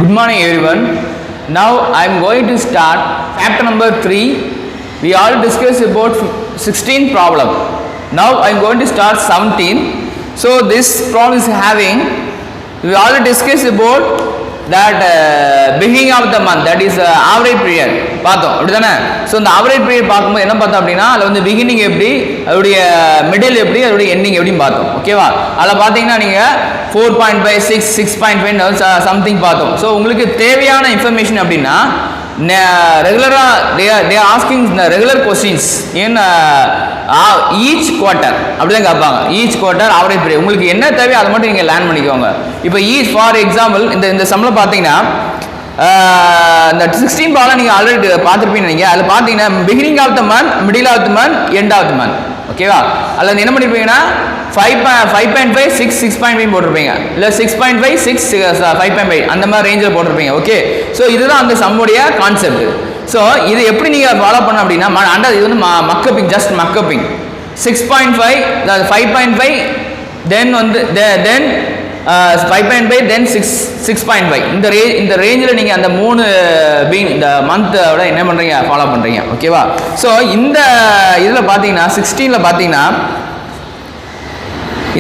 Good morning everyone. Now I am going to start chapter number 3. We all discussed about 16 problem. Now I am going to start 17. So this problem is having, we already discussed about that beginning of the month, that is average period பார்த்தோம் அப்படிதானே. So இந்த average period பார்க்கும்போது என்ன பார்த்தோம் அப்படின்னா அதில் வந்து beginning எப்படி, அதோடைய மிடில் எப்படி, அதோடைய எண்டிங் எப்படின்னு பார்த்தோம். ஓகேவா? அதில் பார்த்தீங்கன்னா நீங்கள் 4.5 6 6.5 சம்திங் பார்த்தோம். ஸோ உங்களுக்கு தேவையான இன்ஃபர்மேஷன் அப்படின்னா ரெகுலராக தே asking regular questions in each quarter அப்படிதான் கேட்பாங்க. ஈச் குவார்ட்டர் ஆவரேஜ் பீரியட் உங்களுக்கு என்ன தேவையோ அதை மட்டும் நீங்கள் லேர்ன் பண்ணிக்கோங்க. இப்போ ஈச் ஃபார் எக்ஸாம்பிள் இந்த சம்மில் பார்த்தீங்கன்னா இந்த 16 ப்ராப்ளம் நீங்கள் ஆல்ரெடி பார்த்துருப்பீங்க. நீங்கள் அதில் பார்த்தீங்கன்னா beginning of the month, middle of the month, end of the month. ஓகேவா? அதில் என்ன பண்ணியிருப்பீங்கன்னா 5.5 6 6.5 போட்டிருப்பீங்க, இல்லை 6.5 6 5.5 அந்த மாதிரி ரேஞ்சில் போட்டிருப்பீங்க. ஓகே, ஸோ இதுதான் அந்த சம்முடைய கான்செப்ட். ஸோ இது எப்படி நீங்கள் ஃபாலோ பண்ண அப்படின்னா இது வந்து மக்கப்பிங், ஜஸ்ட் மக்கப்பிங். 6.5 5.5 தென் வந்து தென் 5.5 தென் 6.5 இந்த ரேஞ்சில் நீங்கள் அந்த 3 இந்த மந்தோட என்ன பண்ணுறீங்க, ஃபாலோ பண்ணுறீங்க. ஓகேவா? ஸோ இந்த இதில் பார்த்தீங்கன்னா 16ல் பார்த்தீங்கன்னா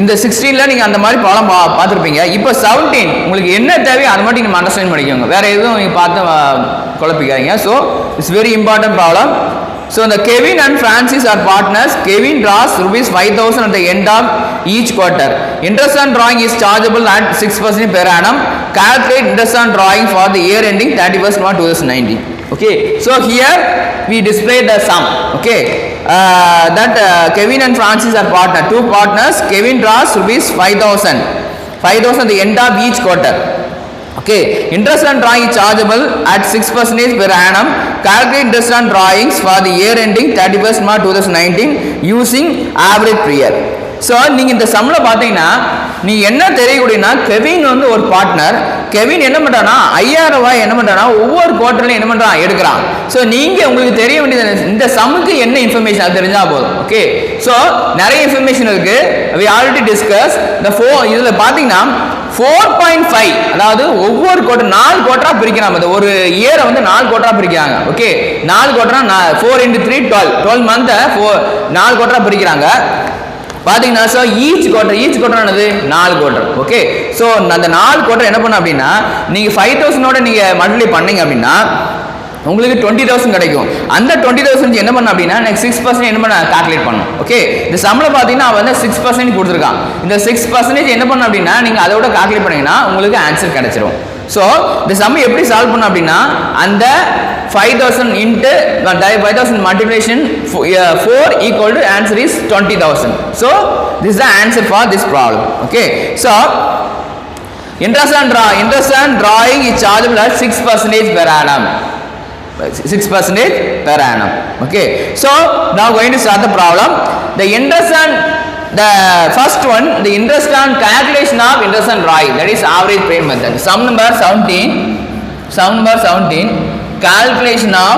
இந்த 16ல் நீங்கள் அந்த மாதிரி ப்ராப்ளம் பார்த்துருப்பீங்க. இப்போ 17 உங்களுக்கு என்ன தேவையோ அதை மட்டும் நீங்கள் அண்டர்ஸ்டாண்ட் பண்ணிக்கோங்க, வேறு எதுவும் நீங்கள் பார்த்து குழப்பிக்காதீங்க. So it's very important problem. So the Kevin and Francis are partners. Kevin draws rupees 5,000 at the end of each quarter. Interest on drawing is chargeable at 6% per annum. Calculate interest on drawing for the year ending 31st March 2019. Okay, so here we display the sum. Okay, Kevin and Francis are partners, two partners. Kevin draws rupees 5,000 at the end of each quarter. Okay, interest on drawing is chargeable at 6% per annum. Calculate interest on drawings for the year ending 31st March 2019 using average period. So நீங்கள் இந்த சம்மில் பார்த்தீங்கன்னா நீங்கள் என்ன தெரியக்கூடியனா, Kevin வந்து ஒரு partner. Kevin என்ன பண்ணுறான்னா 5,000 ரூபாய் என்ன பண்ணுறான்னா ஒவ்வொரு குவார்ட்டர்லையும் என்ன பண்ணுறான், எடுக்கிறான். ஸோ நீங்கள் உங்களுக்கு தெரிய வேண்டியது இந்த சம்முக்கு என்ன இன்ஃபர்மேஷன் அது தெரிஞ்சால் போதும். ஓகே, ஸோ நிறைய இன்ஃபர்மேஷன் இருக்குது. we already discussed the 4. இதில் பார்த்தீங்கன்னா 4.5 அதாவது ஒவ்வொரு குவார்ட்டர் 4 குவார்ட்டராக பிரிக்கிறாங்க. அது ஒரு இயரை வந்து 4 குவார்ட்டராக பிரிக்கிறாங்க. ஓகே, 4 குவார்ட்டரா 4 × 3 12 மந்த்தை 4 குவார்ட்டராக பிரிக்கிறாங்க. பார்த்தீங்கன்னா ஸோ ஈச் குவார்ட்டர் என்னது, 4 குவார்ட்டர். ஓகே, ஸோ அந்த 4 குவார்ட்டர் என்ன பண்ண அப்படின்னா நீங்கள் 5,000ஓட நீங்கள் மல்டிப்ளை பண்ணீங்க அப்படின்னா உங்களுக்கு 20,000 கிடைக்கும். அந்த 20,000 என்ன பண்ண அப்படின்னா நெக்ஸ்ட் 6% என்ன பண்ண கால்குலேட் பண்ணும். ஓகே, இந்த சம்பளம் பார்த்தீங்கன்னா அவன் வந்து 6% கொடுத்துருக்கான். இந்த 6% என்ன பண்ண அப்படின்னா நீங்கள் அதோட கால்குலேட் பண்ணீங்கன்னா உங்களுக்கு ஆன்சர் கிடைச்சிரும். ஸோ இந்த சம் எப்படி சால்வ் பண்ண அப்படின்னா அந்த 5,000 into 5,000 multiplication 4 equal to answer is 20,000. So this is the answer for this problem. Okay, so interest on drawing is chargeable at 6% per annum. 6% per annum. Okay, so now going to start the problem. The interest on the first one, the interest on calculation of interest on drawing, that is average payment method. Sum number 17 calculation of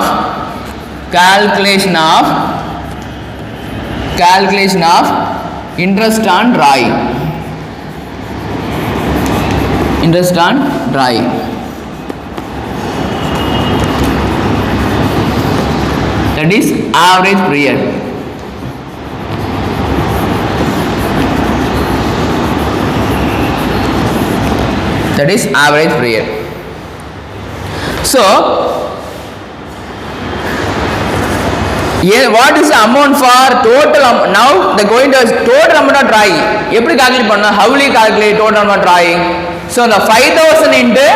interest on drawing. That is average period. That is average period. So what is the amount for total now the going to total amount of drawing எப்படி calculate பண்ணா, how will you calculate total amount of drawing? So the 5,000 into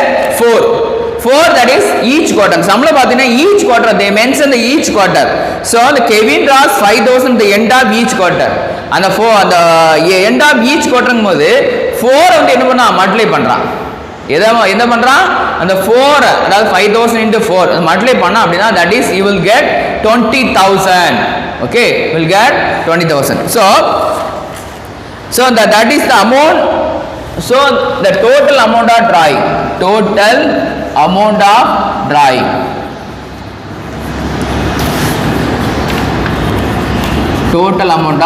4 that is each quarter. சம்பளம் பார்த்தீங்கன்னா each quarter they mention the each quarter. So the Kevin draws 5,000 the end of each quarter. அந்த end of each quarter போது 4 வந்து என்ன பண்ணா multiply பண்றான். என்ன பண்றான், அந்த 4 அதாவது 5,000 into 4 மல்டிப்ளை பண்ணா அப்படின்னா that is you will get 20,000. Okay, will get 20,000. So that is the amount. So the total amount of drawing. Total amount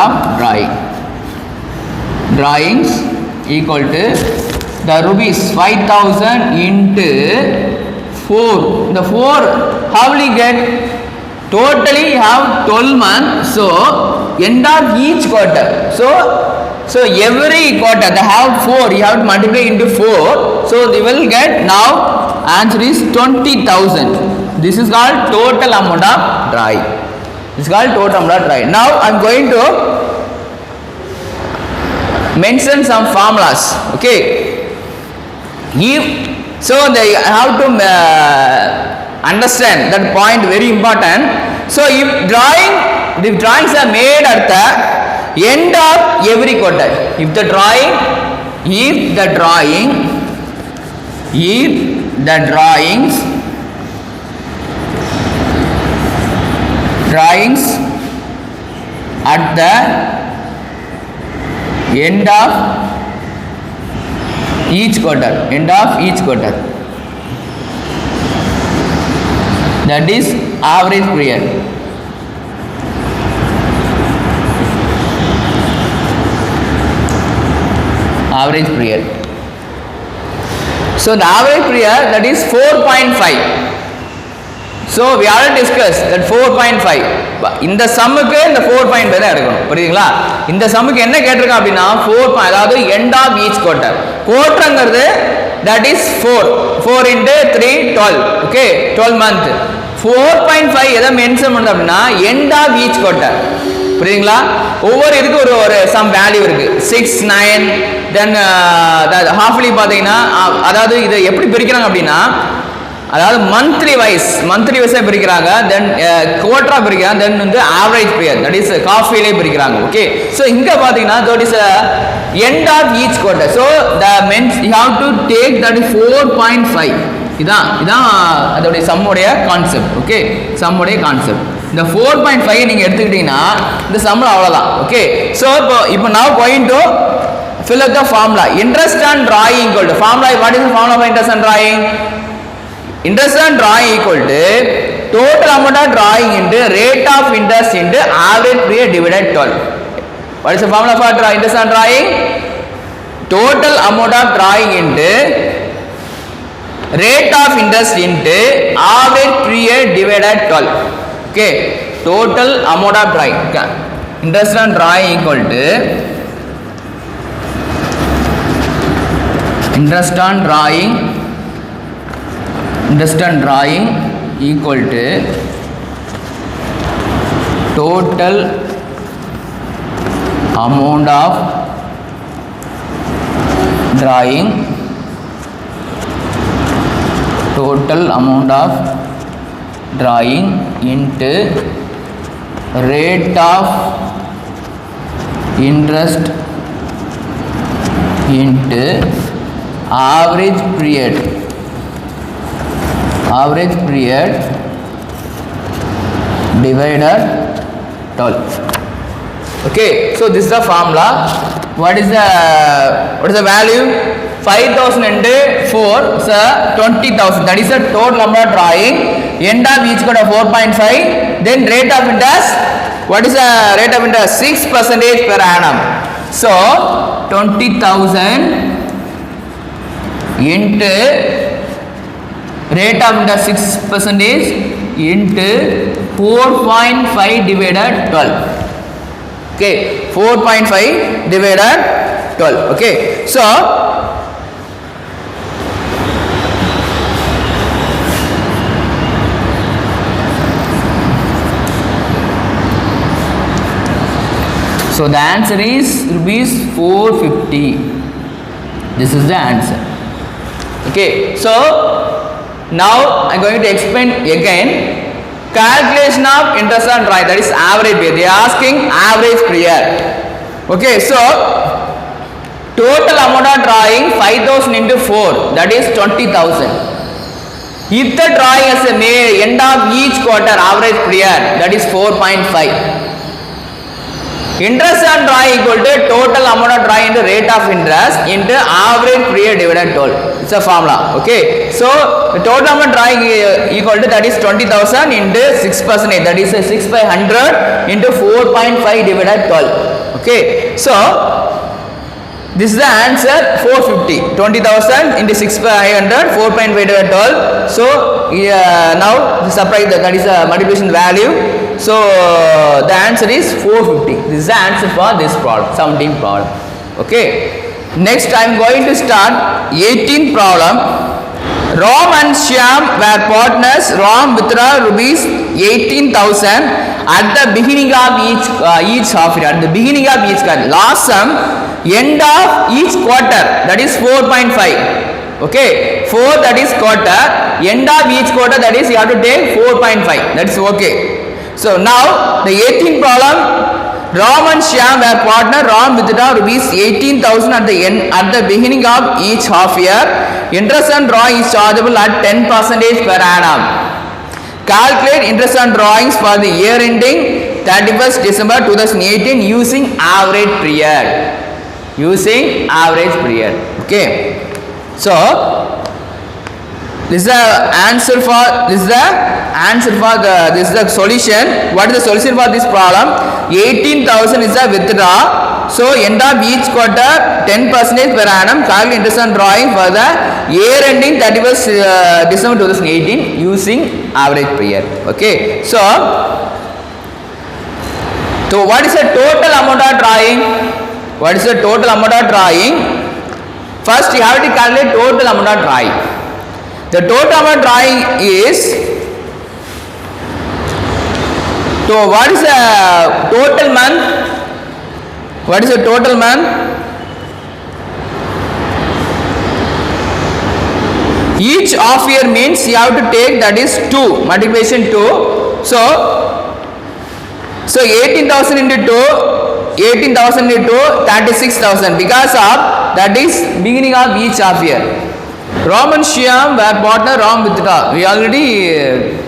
of drawings equal to the rupees 5,000 into 4. The 4 how will you get? Totally you have 12 months, so end of each quarter. So every quarter they have 4, you have to multiply into 4. So they will get, now answer is 20,000. This is called total amount of drawing. This is called total amount of drawing. Now I am going to mention some formulas. Okay, if so they have to understand that point, very important. So if drawings are made at the end of every quarter, if the drawings at the end of each quarter, that is average period. So the average period, that is 4.5. So we already discussed that 4.5. இந்த சம்முக்கு இந்த 4.5 தான் எடுக்கணும், புரியுதுங்களா? இந்த சம்முக்கு என்ன கேட்டிருக்கோம் அப்படின்னா 4, அதாவது end of each quarter. குவார்ட்டர்ங்கிறது that is 4 into 3 12. Okay, 12 month. 4.5 எதை மென்ஷன் பண்ணுது அப்படின்னா end of each quarter. புரியுதுங்களா? ஒவ்வொரு இதுக்கு ஒரு சம் வேல்யூ இருக்கு, 6 9. தென் ஹாஃப்லி பார்த்தீங்கன்னா, அதாவது இதை எப்படி பிரிக்கிறாங்க அப்படின்னா, அதாவது மந்த்லி வைஸாக பிரிக்கிறாங்க, தென் குவார்டரா பிரிக்கிறாங்க, தென் வந்து ஆவரேஜ் பீரியட், தட் இஸ் காஃபிலே பிரிக்கிறாங்க. ஓகே, ஸோ இங்கே பார்த்தீங்கன்னா that is end of each quarter. So the means you have to take that is 4.5. இதான் அதோடைய சம்முடைய கான்செப்ட். ஓகே, சம்முடைய கான்செப்ட் இந்த 4.5 நீங்கள் எடுத்துக்கிட்டீங்கன்னா இந்த சம் அவ்வளோதான். ஓகே, ஸோ இப்போ now going to fill up the formula. Interest on drawing equal to formula. What is the formula for interest on drawing? Interest on drawing equal to total amount of drawing into rate of interest into average period divided 12. What is the formula for interest on drawing? Total amount of drawing into rate of interest into average period divided 12. Okay, total amount of drawing. Interest on drawing equal to interest on drawing equal to total amount of drawing into rate of interest into average period divided 12. Okay, so this is the formula. What is the value? 5,000 into 4, so 20,000. That is the total number of drawing. End of each quarter 4.5. Then rate of interest. What is the rate of interest? 6% per annum. So 20,000 into rate of interest 6% into 4.5 divided 12. Okay, 4.5 divided 12. Okay, so the answer is rupees 450. This is the answer. Okay, so now I am going to explain again calculation of interest on drawing, that is average period. They are asking average period. Okay, so total amount of drawing 5,000 into 4, that is 20,000. If the drawing is made end of each quarter average period, that is 4.5. Interest on drawing equal to total amount of drawing into rate of interest into average period divided 12. It's a formula. Okay, so the total amount of drawing equal to, that is 20,000 into 6%, that is 6 by 100 into 4.5 divided 12. Okay, so This is the answer 450. 20,000 into 6,500, 4.5 divided 12. So now subtract that is the multiplication value. So the answer is 450. This is the answer for this problem, 17th problem. Okay. Next I am going to start 18th problem. Ram and Shyam were partners. Ram withdrew rupees 18,000 at the beginning of each half year. At the beginning of each quarter. Last sum, end of each quarter. That is 4.5. Okay. 4 that is quarter. End of each quarter, that is you have to take 4.5. That is okay. So now the 18th problem. Ram and Shyam were partner. Ram withdrew rupees 18,000 at the beginning of each half year. Interest on drawing is chargeable at 10% per annum. Calculate interest on drawings for the year ending 31st December 2018 using average period. Using average period. Okay. So this is the answer for this is the solution. What is the solution for this problem? 18,000 is the withdraw. So end of each quarter 10% per annum. Calculate interest on drawing for the year ending 31st December 2018 using average period. Okay. So what is the total amount of drawing? What is the total amount of drawing? First you have to calculate total amount of drawing. The total amount of drawing is, so what is the total month? What is the total month? Each half year means you have to take, that is 2, multiplication 2. So 18,000 into 2, 18,000 into 36,000, because of that is beginning of each half year. Ram and Shyam were partner. Ram withdrew. We already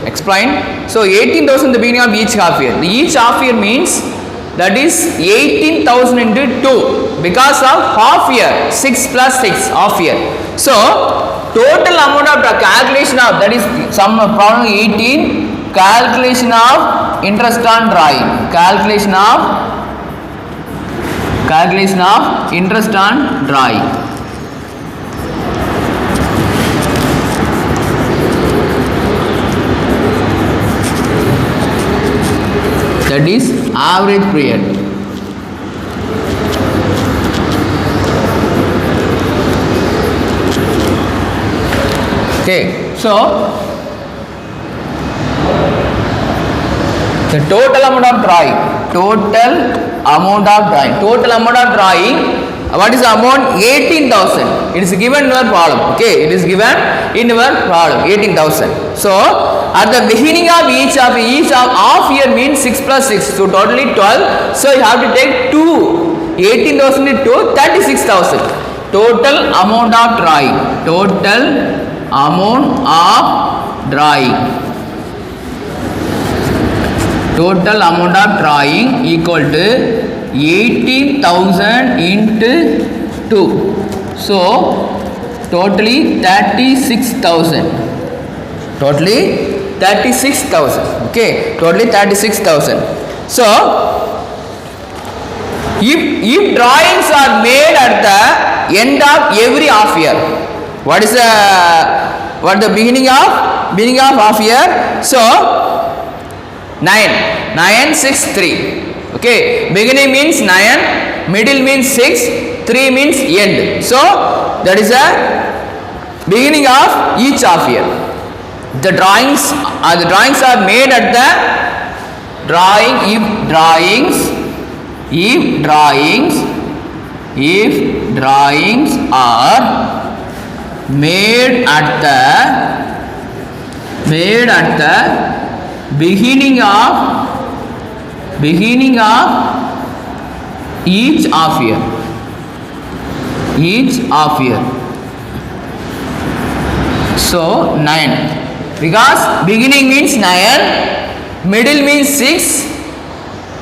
explained. So 18,000 the beginning of each half year. The each half year means that is 18,000 into 2 because of half year. 6 plus 6 half year. So total amount of the calculation of, that is some problem 18, calculation of interest on drawing. Calculation of interest on drawing. That is average period. Okay, so the total amount of drawing. What is the amount? 18,000. It is given in your problem. Okay, it is given in your problem. 18,000. So at the beginning of each half year means 6 plus 6. So totally 12. So you have to take 2. 18,000 into 36,000. Total amount of drawing. Total amount of drawing equal to 18,000 into 2. So totally 36,000. Okay, totally 36,000. So if drawings are made at the end of every half year, what is the beginning of half year? So 9, 6, 3. Okay, beginning means 9, middle means 6, 3 means end. So that is the beginning of each half year. The drawings are made at the if drawings are made at the beginning of each half year. So 9, because beginning means 9, middle means 6,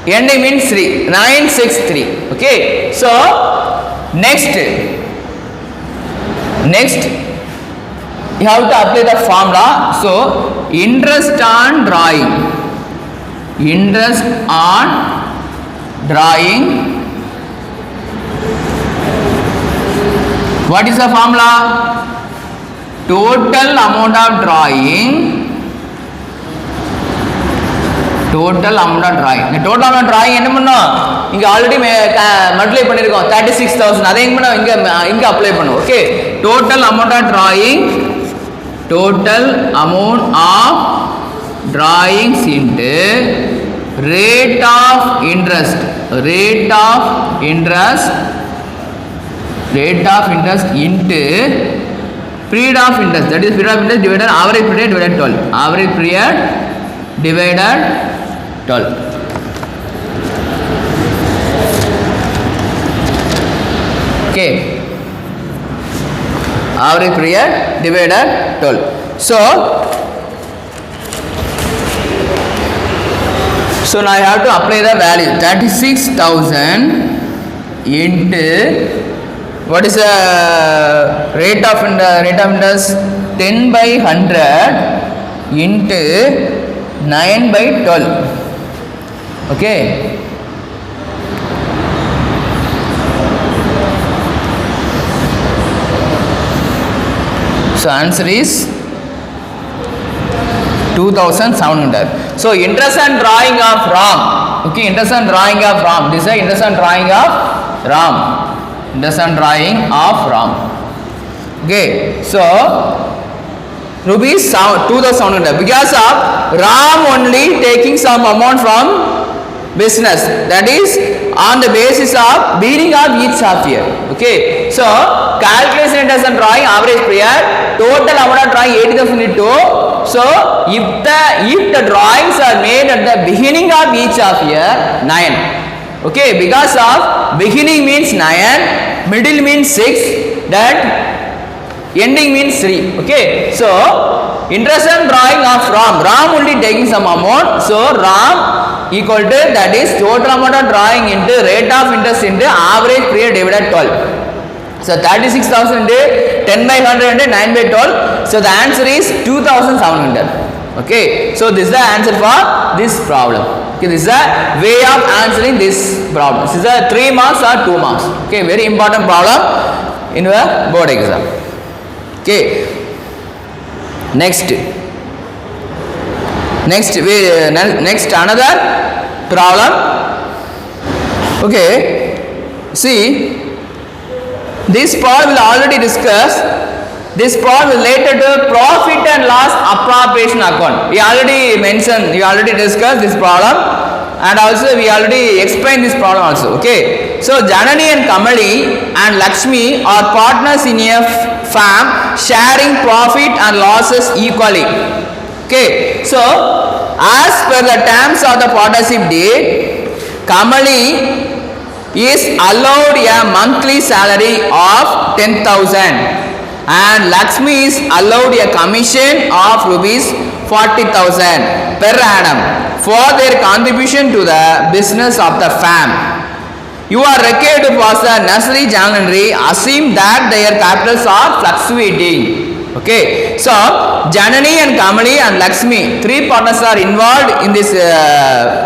ending means 3. 9, 6, 3. Okay, so next you have to apply the formula. So interest on drawing What is the formula? Total amount of drawing. Total amount of drawing. The total amount of drawing என்ன பண்ணோம்? இங்க already multiply பண்ணிருக்கோம் 36000. அதை எங்க பண்ணோம்? இங்க apply பண்ணுவோம். Okay. Total amount of drawing. Total amount of drawings into rate of interest. Rate of interest. Rate of interest into period of interest. That is period of interest divided average period divided 12. Average period divided 12. Okay. Average period divided 12. So now I have to apply the value 36,000 into what is the rate of interest 10 by 100 into 9 by 12. Okay. So answer is 2700. So interest and drawing of RAM. Okay, interest and drawing of RAM. This is interest and drawing of RAM. Interest and drawing of RAM. Okay, so rupees 2700 because of RAM only taking some amount from business, that is on the basis of beginning of each half year. Okay, so calculation interest and drawing average period, total amount of drawing 80,000 into. So if the drawings are made at the beginning of each half year 9. Okay, because of beginning means 9, middle means 6, that ending means 3. Okay, so interest and drawing of RAM only taking some amount. So RAM equal to, that is total amount of drawing into rate of interest into average period divided 12. So 36,000 into 10 by 100 into 9 by 12. So the answer is 2700. Okay, so this is the answer for this problem. Okay, this is the way of answering this problem. This is a 3 marks or 2 marks. Okay, very important problem in a board exam. Okay, next another problem. Okay, see, this problem will already discuss. This problem related to profit and loss appropriation account. We already mentioned, we already discussed this problem, and also we already explained this problem also. Okay, so Janani and Kamali and Lakshmi are partners in a firm sharing profit and losses equally. Okay, so as per the terms of the partnership deed, Kamali is allowed a monthly salary of 10,000 and Lakshmi is allowed a commission of rupees 40,000 per annum for their contribution to the business of the firm. You are required to pass the necessary journal entry. Assume that their capitals are fluctuating. Okay, so Janani and Kamali and Lakshmi, 3 partners are involved in this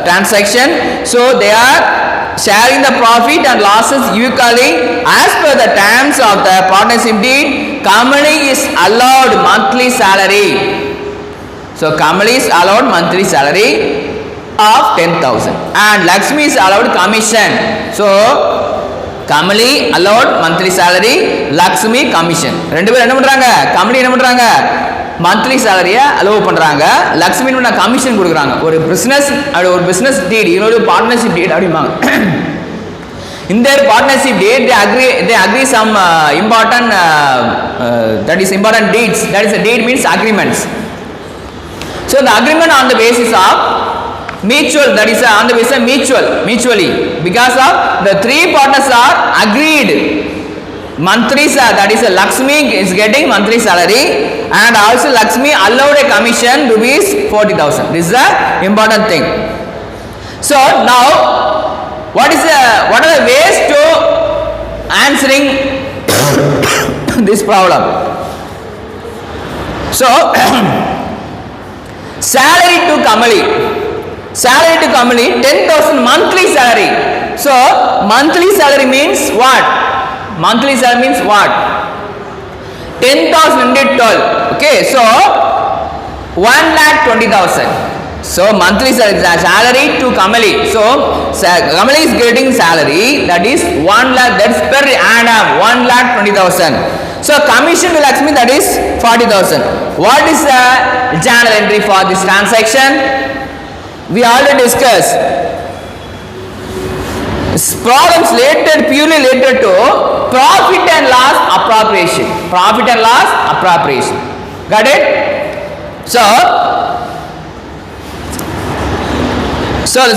transaction. So they are sharing the profit and losses equally as per the terms of the partnership deed. Kamali is allowed monthly salary. So Kamali is allowed monthly salary of 10,000 and Lakshmi is allowed commission. So Kamali allowed monthly salary, Lakshmi commission. ரெண்டு பேரும் என்ன பண்றாங்க? Kamali என்ன பண்றாங்க? monthly salary allow பண்றாங்க, லக்ஷ்மி என்ன commission கொடுக்குறாங்க. ஒரு business deed, இன்னொரு partnership deed அப்படிம்பாங்க. In their partnership deed, they agree some important that is important deeds. That is a deed means agreements. So the agreement on the basis of mutual, that is on the basis of mutually, because of the 3 partners are agreed monthly, that is Lakshmi is getting monthly salary and also Lakshmi allowed a commission rupees 40,000. This is the important thing. So now what are the ways to answering this problem? So salary to Kamali 10,000 monthly salary. So monthly salary means what? Monthly salary means what? 10,000 into 12. Okay, so 1,20,000. So monthly salary to Kamali. So Kamali is getting salary, that is 1 lakh, that's per annum, 1,20,000. So commission to Lakshmi, that is 40,000. What is the journal entry for this transaction? We already discussed. Problems purely related to profit and loss appropriation. Profit and loss appropriation. Got it? So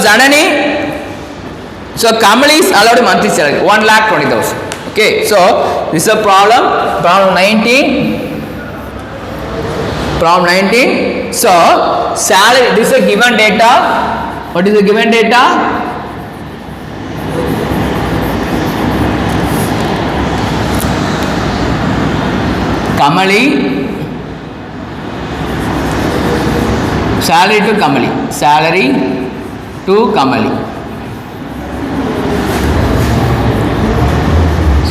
Janani, so Kamali is allowed monthly salary 1,20,000. Okay, so this is a problem 19. Problem 19. So salary, this is a given data. What is the given data? Kamali, salary to Kamali, salary to Kamali,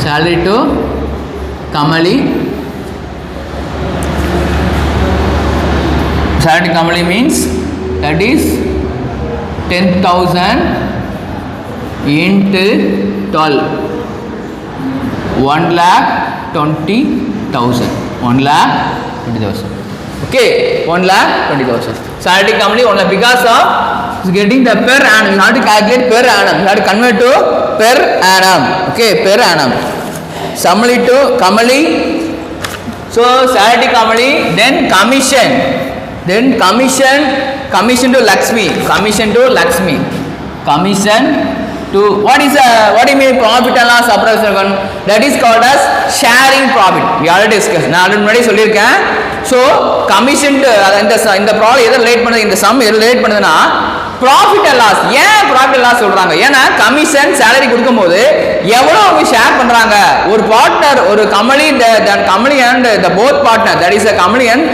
salary to Kamali, salary to Kamali means that is 10,000 into 12, 1,20,000. 1,20,000. Okay, 1,20,000. Salary to Kamali 1 lakh, because of getting the per annum. You have to calculate per annum. You have to convert to per annum. Okay, per annum. Salary to Kamali. So salary to Kamali, then commission. Then commission to Lakshmi. Commission to Lakshmi. Commission to what do you mean profit and loss appropriation? That is called as sharing profit. We already discussed. நான் already முன்னாடி சொல்லியிருக்கேன். So commission to இந்த problem எதை relate பண்ணுது, இந்த some எதை relate பண்ணுதுன்னா profit and loss. ஏன் ப்ராஃபிட் அண்ட் லாஸ் சொல்றாங்க? ஏன்னா கமிஷன் சேலரி கொடுக்கும்போது எவ்வளவு அவங்க ஷேர் பண்றாங்க. ஒரு பார்ட்னர், ஒரு Kamali and the both partner, that is Kamali and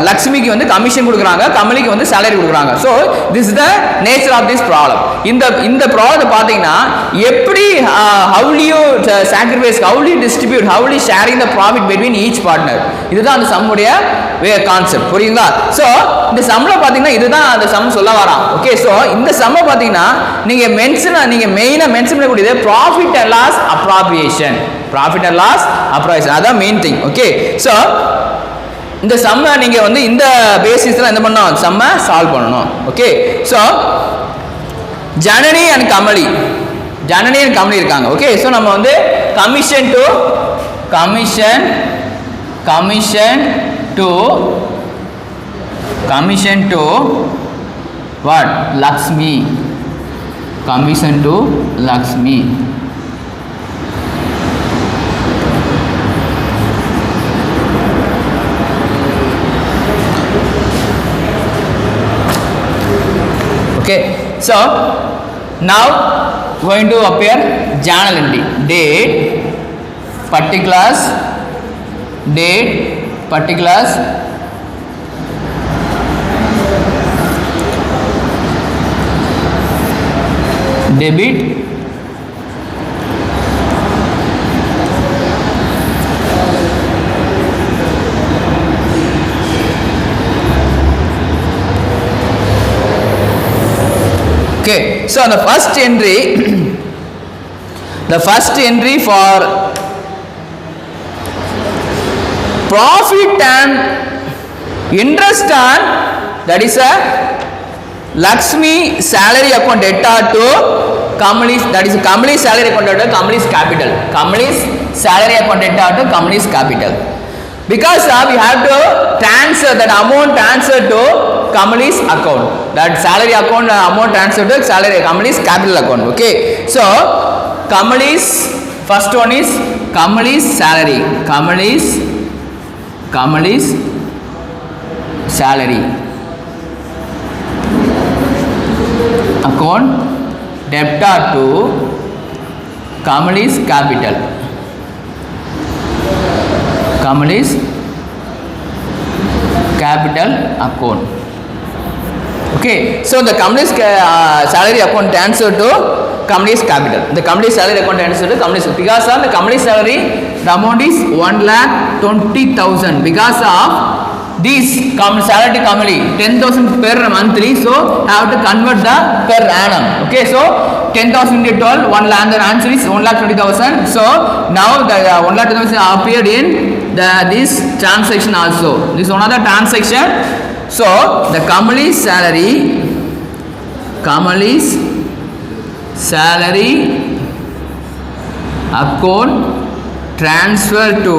லக்ஷ்மிக்கு வந்து கமிஷன் கொடுக்குறாங்க, கமலிக்கு வந்து சேலரி கொடுக்குறாங்க. So this is the nature of this problem. இந்த ப்ராப்ளத்தை பார்த்தீங்கன்னா எப்படி how will you sacrifice, how will distribute, how will sharing the profit between each partner. இதுதான் அந்த சம்முடைய கான்செப்ட். புரியுங்களா? ஸோ இந்த சம்ல பார்த்தீங்கன்னா இதுதான் அந்த சம் சொல்ல வரான். ஓகே, ஸோ இந்த சம்ம பார்த்தீங்கன்னா நீங்க மெயினா மென்ஷன் பண்ணக்கூடியது profit and loss appropriation. Profit and loss appropriation அதான் மெயின் திங். ஓகே, ஸோ இந்த சம்ம நீங்க வந்து இந்த பேசிஸ்ல என்ன பண்ணணும், சம்ம சால்வ் பண்ணணும். Okay, so Janani and Kamali இருக்காங்க. ஓகே, ஸோ நம்ம வந்து commission to what? Lakshmi. Commission to Lakshmi. Okay, so now going to appear journal entry. Date, particulars, debit, okay, so the first entry for profit and interest on, that is a Lakshmi salary account data to Kamali's, that is Kamali's salary account data to Kamali's capital. Kamali's salary account data to Kamali's capital. Because we have to transfer that amount to Kamali's account. That salary account amount transfer to Kamali's capital account. Okay. So Kamali's first one is Kamali's salary. Kamali's salary account debtor to Kamali's capital. Kamali's capital account. Okay, so the Kamali's salary account transfer to company's capital. The company's salary account enters into company's, because of the company's salary, the amount is 1,20,000 because of this salary company 10,000 per monthly, so have to convert the per annum. Okay, so 10,000 into 12, 1 lakh, the answer is 1,20,000. So now the 1,20,000 appeared in this transaction also. This is one of the transaction. So the company's salary account transfer to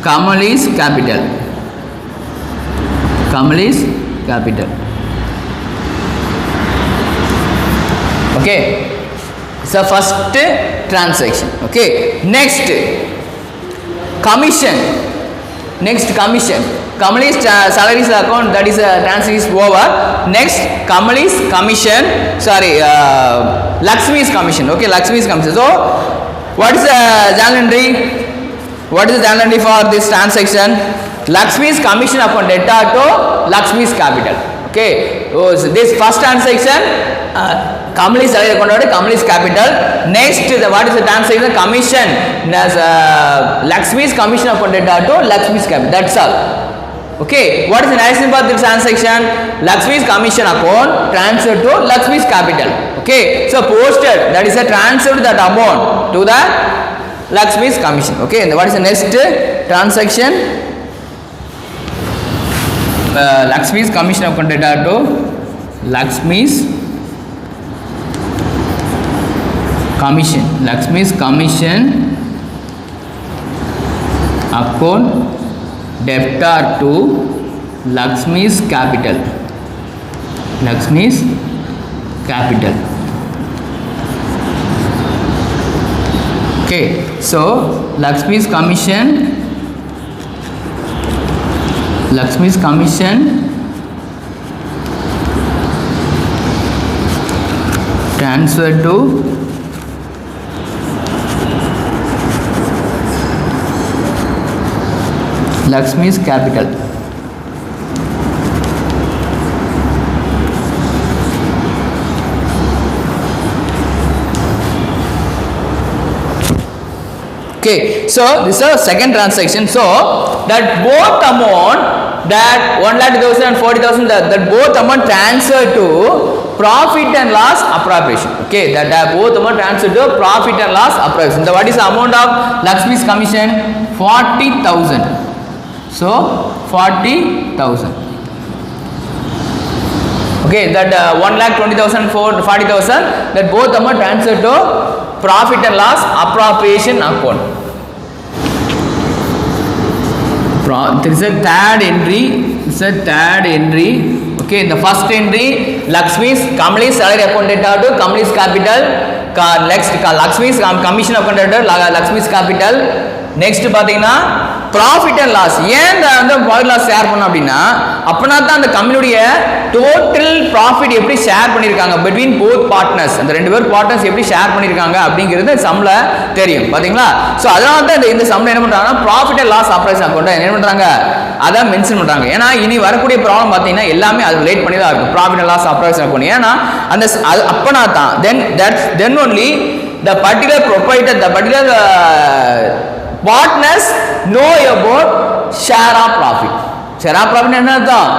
Kamali's capital. Okay, so first transaction. Okay, next commission. Kamali's salaries account, that is transaction is over. Next, Kamali's commission, Lakshmi's commission. Okay, Lakshmi's commission. So what is the journal entry? What is the journal entry for this transaction? Lakshmi's commission upon debtor to Lakshmi's capital. Okay, so this first transaction, Kamali's salary account to Kamali's capital. Next, what is the transaction? Commission, Lakshmi's commission upon debtor to Lakshmi's capital. That's all. Okay, what is the narration for this transaction? Lakshmi's commission account transfer to Lakshmi's capital. Okay, so posted, that is a transfer that amount to the Lakshmi's commission. Okay, and what is the next transaction? Lakshmi's commission account data to Lakshmi's commission account debtor to Lakshmi's capital. Okay, so Lakshmi's commission transfer to Lakshmi's capital. Okay, so this is a second transaction. So that both amount, that 1,20,000 and 40,000, that both amount transferred to profit and loss appropriation. Okay, that both amount transferred to profit and loss appropriation. So what is the amount of Lakshmi's commission? 40,000. So 40,000. Okay, that 1,20,000 for 40,000, that both amount transferred to profit and loss appropriation account. There is a third entry. Okay, the first entry, Kamali's salary account data to Kamali's capital. Next, Lakshmi's commission account data Lakshmi's capital. Next பாத்தீங்கன்னா profit and loss. ஏன் அந்த profit loss share பண்ணோம் அப்படின்னா, அப்பனா தான் அந்த கம்பெனியுடைய total profit எப்படி ஷேர் பண்ணியிருக்காங்க பிட்வீன் போத் பார்ட்னர்ஸ், அந்த ரெண்டு பேர் பார்ட்னர்ஸ் எப்படி ஷேர் பண்ணியிருக்காங்க அப்படிங்கிறது சம்ல தெரியும் பாத்தீங்களா. ஸோ அதனால தான் இந்த சம்ல என்ன பண்றாங்கன்னா profit and loss appropriation account என்ன பண்றாங்க, அதை மென்ஷன் பண்றாங்க. ஏன்னா இனி வரக்கூடிய ப்ராப்ளம் பார்த்தீங்கன்னா எல்லாமே அது ரிலேட் பண்ணி தான் இருக்கும் profit and loss appropriation account. ஏன்னா அந்த அப்பனா தான் then only the particular proprietor, the particular partners know about share of profit. Share of profit என்ன அர்த்தம்?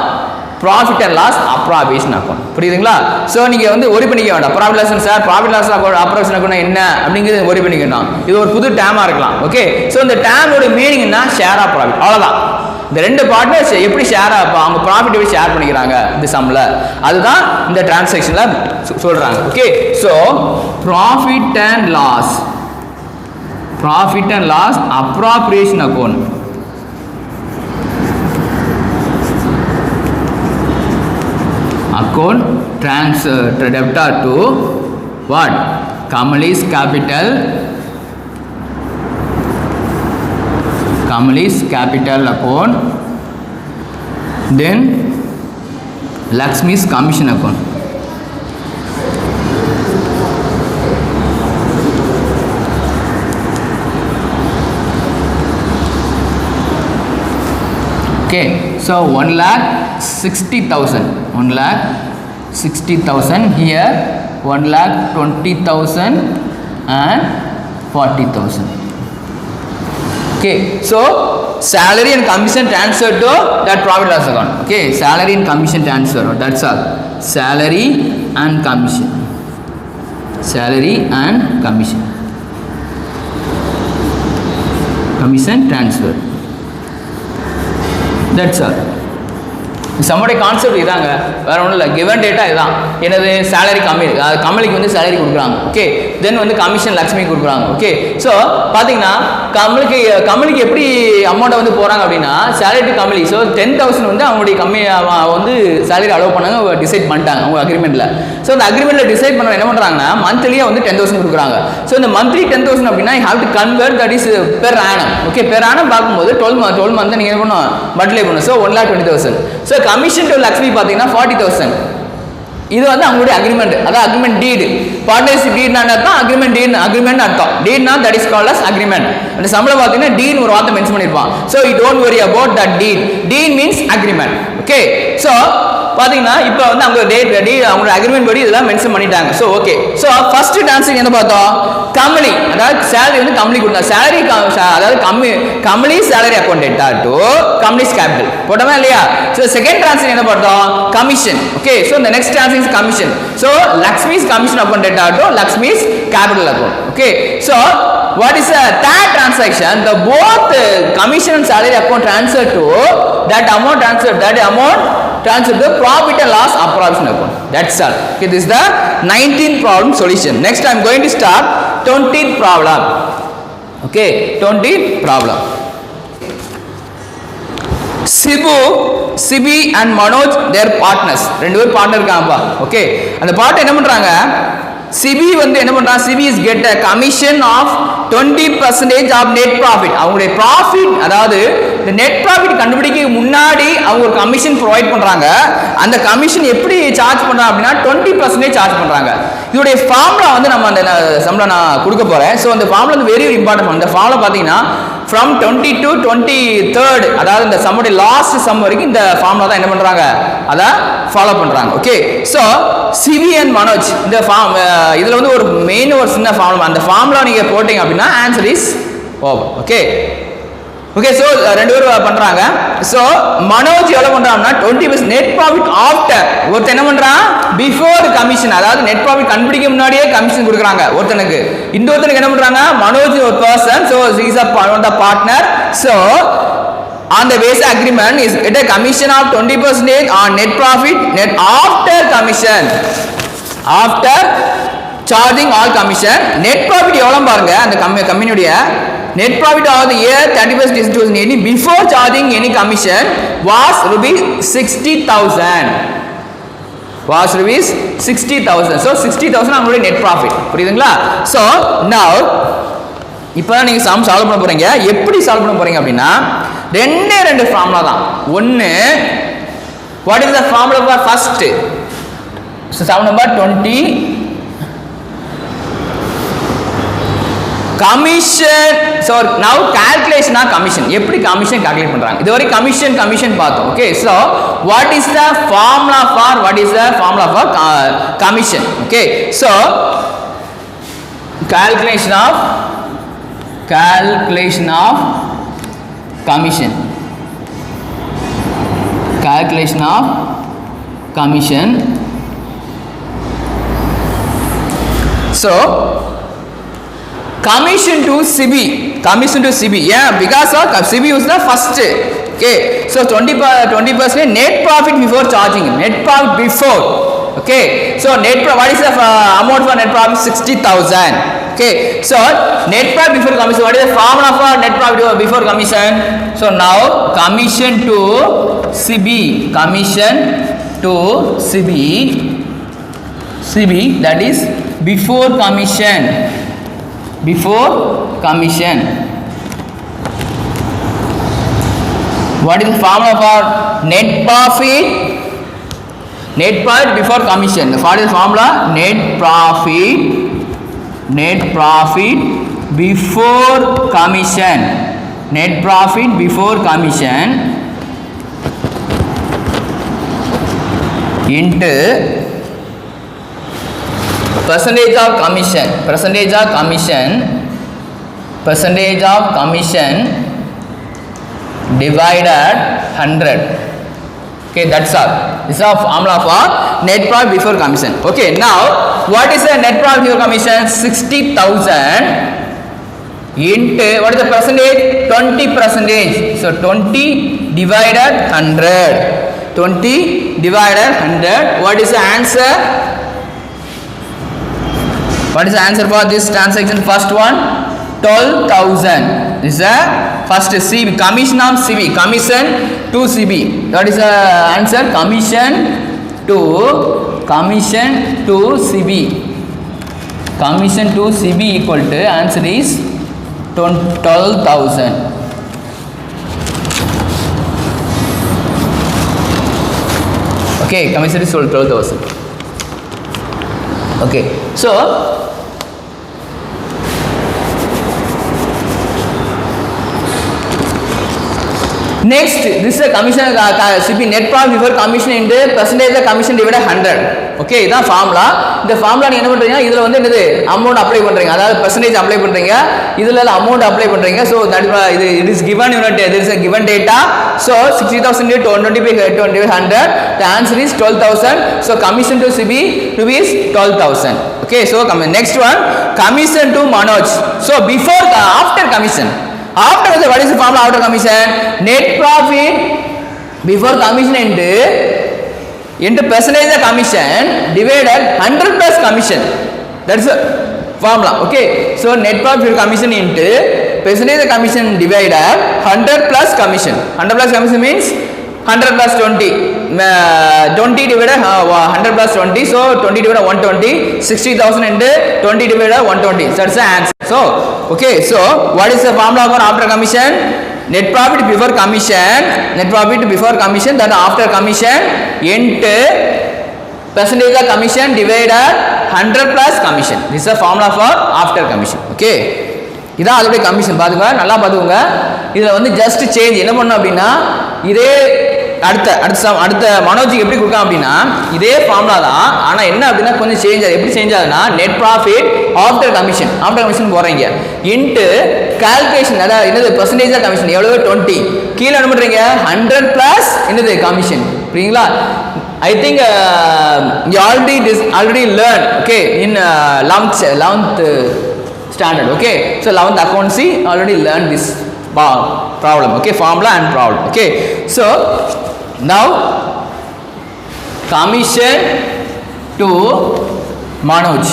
Profit and loss appropriation account. புரியுதுங்களா? ஸோ நீங்கள் வந்து ஒரி பண்ணிக்க வேண்டாம். Profit loss sir, profit loss appropriation account என்ன அப்படிங்கிறது ஒரி பண்ணிக்கணும். இது ஒரு புது டேமாக இருக்கலாம். ஓகே, ஸோ இந்த டேமோட மீனிங் என்ன? Share of profit. அவ்வளோதான். இந்த ரெண்டு பார்ட்னர்ஸ் எப்படி ஷேர் அவங்க ப்ராஃபிட் எப்படி ஷேர் பண்ணிக்கிறாங்க இந்த சம்மில், அதுதான் இந்த டிரான்சாக்ஷனில் சொல்கிறாங்க. Okay, so profit and loss appropriation account. Account transfer debtor to what? Kamali's capital account, then Lakshmi's commission account. Okay, so 1,60,000 1,60,000. Here 1,20,000 and 40,000. Okay, so salary and commission transfer to that profit loss account. Okay, salary and commission transfer, that's all. Salary and commission, salary and commission transfer, that's all. சம்முடைய concept இதாங்க, வேற ஒன்றும் இல்லை. Given data இதுதான். எனது salary கமலிக்கு வந்து salary கொடுக்குறாங்க. Okay, தென் வந்து கமிஷன் லக்ஷ்மி கொடுக்குறாங்க. ஓகே, ஸோ பார்த்தீங்கன்னா கமலிக்கு எப்படி அமௌண்ட்டை வந்து போகிறாங்க அப்படின்னா, சேலரி டு கமலி. ஸோ 10,000 வந்து அவங்களுடைய வந்து சேலரி அலோவ் பண்ணாங்க, டிசைட் பண்ணிட்டாங்க அவங்க அக்ரிமெண்ட்டில். ஸோ அந்த அக்ரிமெண்ட்டில் டிசைட் பண்ண என்ன பண்ணுறாங்கன்னா, மந்த்லியே வந்து 10,000 கொடுக்குறாங்க. ஸோ இந்த மந்த்லி 10,000 அப்படின்னா you have to convert, that is per annum. Okay, per annum பார்க்கும்போது 12 மந்த் நீங்கள் என்ன பண்ணணும், மல்டிப்ளை பண்ணணும். So 1,20,000. So commission to Lakshmi பார்த்தீங்கன்னா 40,000. இது வந்து அவங்களுடைய அக்ரிமெண்ட், அதாவது அக்ரிமெண்ட் டீடு. பார்ட்னர்ஷிப் டீட்னா அர்த்தம், அக்ரிமெண்ட் அர்த்தம். டீட்னா that is called as agreement. அந்த சம்பளம் பார்த்தீங்கன்னா டீட் ஒரு வார்த்தை மென்ஷன் பண்ணிருப்பான். So you don't worry about that deed. Deed means agreement. Okay, so பார்த்தீங்கன்னா இப்போ வந்து அவங்க அவங்களோட அக்ரிமெண்ட் படி இதெல்லாம் மென்ஷன் பண்ணிட்டாங்க. So okay, so first transaction என்ன பார்த்தோம், கமலி, அதாவது சேலரி வந்து கமலி கொடுத்தா சேலரி, அதாவது Kamali salary account data to Kamali's capital போட்டோமா இல்லையா. ஸோ செகண்ட் ட்ரான்சாக்ஷன் என்ன பார்த்தோம், கமிஷன். ஓகே, ஸோ இந்த next transaction is commission. So Lakshmi's commission account data to Lakshmi's capital account. Okay, so what is the third transaction, the both commission and salary account transfer to that amount transfer to profit and loss appropriation account. That's all. Okay, this is the 19th problem solution. Next I am going to start 20th problem. Okay, 20th problem. Sibi and Manoj, their partners. ரெண்டு பேர் partner இருக்காங்கப்பா. Okay, அந்த partner என்ன பண்றாங்க, CP வந்து என்ன பண்றாங்க, CP is get a commission of 20% of net profit. அவங்களுடைய ப்ராஃபிட், அதாவது இந்த நெட் ப்ராஃபிட் கண்டுபிடிக்க முன்னாடி அவங்க ஒரு கமிஷன் ப்ரொவைட் பண்றாங்க. அந்த கமிஷன் எப்படி சார்ஜ் பண்றாங்க அப்படின்னா 20% சார்ஜ் பண்றாங்க. இதோடைய ஃபார்முலா வந்து நம்ம அந்த சம்பளம் நான் கொடுக்க போறேன். ஸோ அந்த ஃபார்முலா வந்து வெரி இம்பார்ட்டன்ட். இந்த ஃபார்முலா பார்த்தீங்கன்னா from 20 to 23rd, அதாவது இந்த சம்முடைய லாஸ்ட் சம் வரைக்கும் இந்த ஃபார்முலா தான் என்ன பண்றாங்க, அதை ஃபாலோ பண்றாங்க. Okay, so CV and Manoj, இந்த இதுல வந்து ஒரு மெயின் ஒரு சின்ன ஃபார்முலா, அந்த ஃபார்முலா நீங்க போட்டீங்க அப்படின்னா answer is over. Okay, okay, so ரெண்டு பேரும் பண்றாங்க. ஸோ மனோஜ் எவ்வளவு பண்றாங்கன்னா 20% நெட் ப்ராஃபிட் ஆஃப்டர். ஒருத்தர் என்ன பண்றான், பிஃபோர் கமிஷன், அதாவது நெட் ப்ராஃபிட் கண்டுபிடிக்க முன்னாடியே கமிஷன் கொடுக்குறாங்க ஒருத்தனுக்கு. இன்னொருத்தனுக்கு என்ன பண்றாங்க, மனோஜ் ஒரு person, so is a partner. So on the base agreement is get a commission of 20% on net profit, net after commission, after charging all commission. net profit எவ்வளவு பாருங்க, அந்த கம்பெனியுடைய net profit of the year 31st December 2018 before charging any commission was rupees 60,000. was rupees 60,000. So 60,000 நம்மளுடைய net profit. புரியுதுங்களா? So now இப்போ நீங்க some solve பண்ண போறீங்க. எப்படி சால்வ் பண்ண போறீங்க அப்படின்னா ரெண்டு ஃபார்முலா தான். ஒன்னு, what is the formula for first, so sum number 20, commission. So now calculation of commission, எப்படி commission calculate பண்றாங்க, இதுவரை commission பார்த்தோம். Okay, so what is the formula for commission? Okay, so calculation of commission, so commission to CB, yeah, because of CB was the first. Okay, so 20% net profit before charging, net profit before. Okay, so what is the amount for net profit, 60,000. Okay, so net profit before commission, what is the formula for net profit before commission? So now commission to CB, that is before commission. What is the formula for net profit before commission? What is the formula, net profit before commission, into percentage of commission divided 100. Okay, that's all. This is a formula for net profit before commission. Okay, now what is the net profit before commission? 60,000 into what is the percentage? 20%. So 20 divided 100. 20 divided 100. What is the answer? What is the answer for this transaction? First one, 12,000. This is the first CB, commission of CB, commission to CB. That is the answer. Commission to CB. Commission to CB equal to, answer is 12,000. Okay, commission is 12,000. Okay, so next, this is a commission CP net profit before commission into percentage of commission divided 100. Okay, இதான் formula. இந்த formula நீங்க என்ன பண்றீங்க, இதுல வந்து என்னது amount apply பண்றீங்க, அதாவது percentage அப்ளை பண்றீங்க, இதுல அமௌண்ட் அப்ளை பண்றீங்க. So that இது it is given unit, there is a given data. So 60,000 into 20 by 100, the answer is 12,000. So commission to CB rupees 12,000. Okay, so next one, commission to Manoj. So before after commission. After, what is the formula after commission? Net profit before commission into percentage of commission divided 100 plus commission. That's the formula. Okay, so net profit before commission into percentage of commission divided 100 plus commission. 100 plus commission means 100 plus 20. 20 divided 100 plus 20. So 20 divided 120. 60,000 into 20 divided 120. So that's the answer. So okay, so what is the formula for after commission? Net profit before commission. Net profit before commission, that after commission into percentage of commission divided 100 plus commission. This is the formula for after commission. Okay, இதான் அதோட commission. பார்த்துக்கோங்க, நல்லா பார்த்துக்கோங்க. இதில் வந்து just change என்ன பண்ணணும் அப்படின்னா, இதே அடுத்த மனோஜுக்கு எப்படி கொடுக்கலாம் அப்படின்னா இதே ஃபார்முலா தான். ஆனால் என்ன அப்படின்னா கொஞ்சம் சேஞ்ச் ஆகுது. எப்படி சேஞ்ச் ஆகுதுன்னா, நெட் ப்ராஃபிட் ஆஃப்டர் கமிஷன் போகிறீங்க இன்ட்டு கால்குலேஷன், அதாவது என்னது பர்சன்டேஜ் ஆஃப் கமிஷன் எவ்வளோ 20, கீழே என்ன பண்ணுறீங்க 100 ப்ளஸ் என்னது கமிஷன். புரியுங்களா? I think you already learned, okay, in 11th standard. Okay, so 11th accountancy already learned this problem. Okay, formula and problem. Okay, so now commission to Manoj.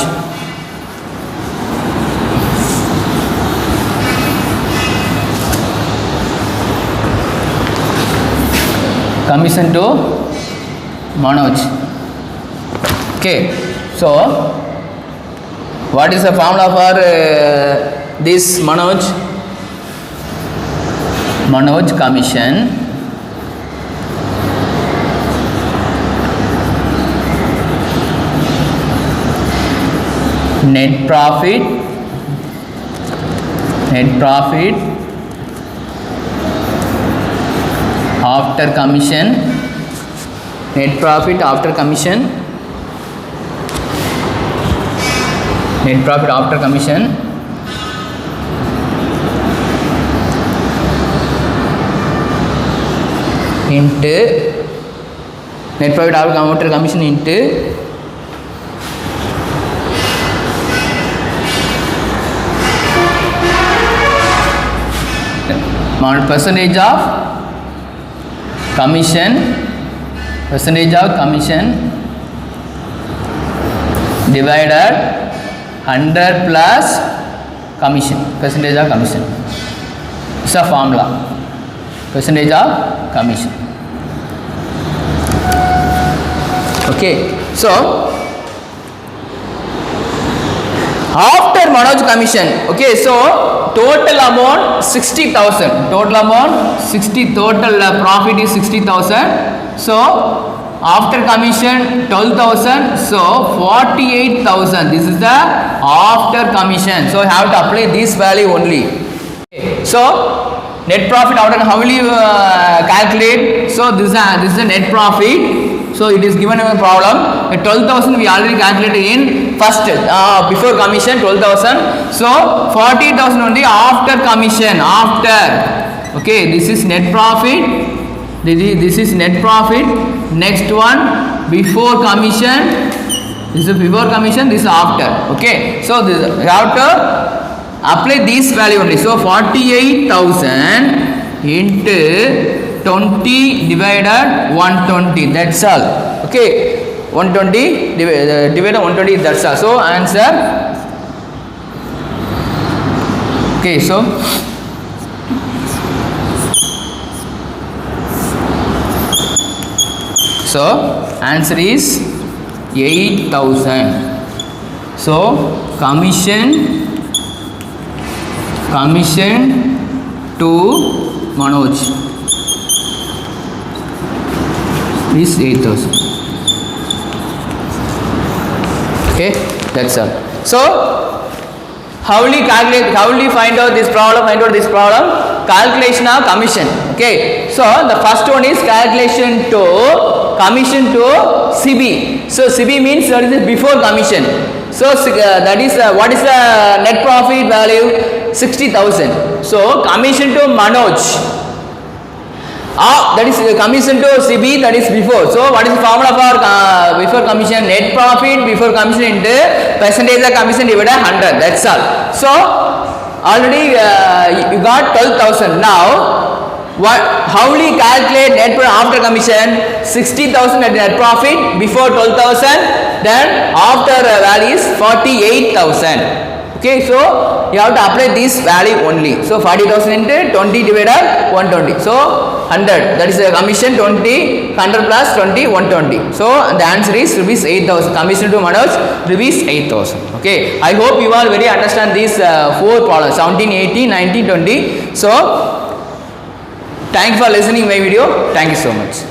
Commission to Manoj. Okay, so what is the formula for this Manoj commission? Net profit after commission. Net profit after commission. Net profit after commission into net profit after commission into percentage of commission divided 100 plus commission, percentage of commission. It's a formula, percentage of commission. Okay, so after Manoj commission, okay, so total amount 60,000, total profit is 60,000. So after commission 12,000, so 48,000. This is the after commission. So you have to apply this value only. So net profit after, how will you calculate? So this is the net profit So it is given a problem. 12,000 we already calculated in first before commission 12,000. So 40,000 only after commission. After, okay, this is net profit. This is net profit. Next one before commission. This is before commission. This is after. Okay. So this you have to apply this value only. So 48,000 into 20 divided 120. That's all. Okay. 120 divided 120. That's all. So answer. Okay. So answer is 8,000. So commission to Manoj is 8,000. Okay, that's all. So how will you calculate, how will you find out this problem? Calculation of commission. Okay, so the first one is calculation to commission to CB. So CB means that is before commission. So that is what is the net profit value? 60,000. So commission to Manoj, that is commission to CB, that is before. So what is the formula for before commission? Net profit before commission into percentage of commission divided 100. That's all. So already you got 12,000. Now how will you calculate net profit after commission? 60,000 net profit before 12,000, then after value is 48,000. Okay, so you have to apply this value only. So 40,000 into 20 divided 120. So 100. That is the commission 20, 100 plus 20, 120. So the answer is rupees 8,000. Commission to Manoj rupees 8,000. Okay, I hope you all very understand these four problems: 17, 18, 19, 20. So thank you for listening my video. Thank you so much.